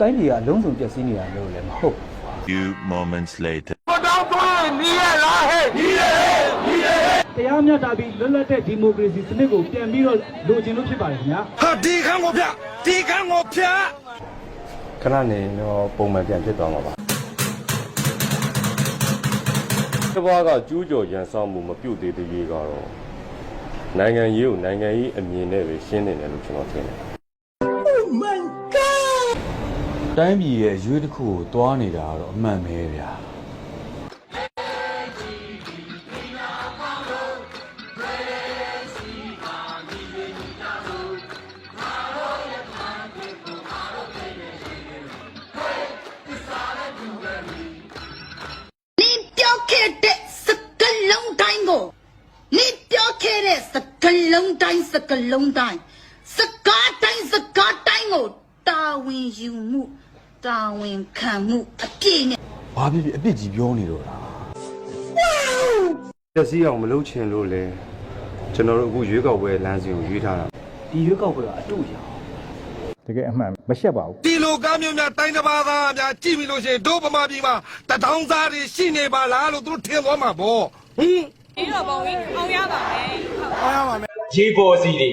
တိုင်းပြည်ကအလုံးစုံပြည့်စည်နေတာလို့လည်းမဟုတ်ဘူး Few moments later တရားမျှတပြီးလွတ်လပ်တဲ့ဒီမိုကရေစီစနစ်ကိုပြန်ပြီးတော့လိုချင်လို့ဖြစ်ပါတယ်ခင်ဗျာ ဟာဒီခန်းကိုဖျက်ဒီခန်းကိုဖျက် ခဏနေတော့ပုံမှန်ပြန်ဖြစ်သွားမှာပါတဘာကကျူးကျော်ရန်ဆောင်မှုမပြုတ်သေးသေးကြီးကတော့နိုင်ငံရေးကိုနိုင်ငံရေးအမြင်နဲ့ပဲရှင်းနေတယ်လို့ကျွန်တော်ထင်တယ် တိုင်းပြည်ရဲ့ရွေးတစ်ခုကိုတွားနေတာတော့အမှန်ပဲဗျာ 你表开的是个龙蛋个，你表开的是个龙蛋，是个龙蛋，是个蛋是个蛋个，大文有目，大文看目，别呢。 ဘာဖြစ်ဖြစ်အပြစ်ကြီးပြောနေတော့တာ ပျက်စီးအောင်မလုပ်ချင်လို့လေကျွန်တော်တို့အခုရွေးကောက်ပွဲလမ်းစဉ်ကိုရွေးထားတာ ဒီရွေးကောက်ပွဲကအတူရအောင် တကယ်အမှန်မရှက်ပါဘူး ဒီလိုကားမျိုးများတိုင်းတစ်ပါးသားများကြည့်ပြီးလို့ရှိရင်တို့ဗမာပြည်မှာတထောင်သားတွေရှိနေပါလားလို့သူတို့ထင်သွားမှာပေါ့ဟင် ဒီတော့ပေါင်းပြီးအောင်ရပါမယ် အားရပါမယ် ရေပေါ်စီတွေ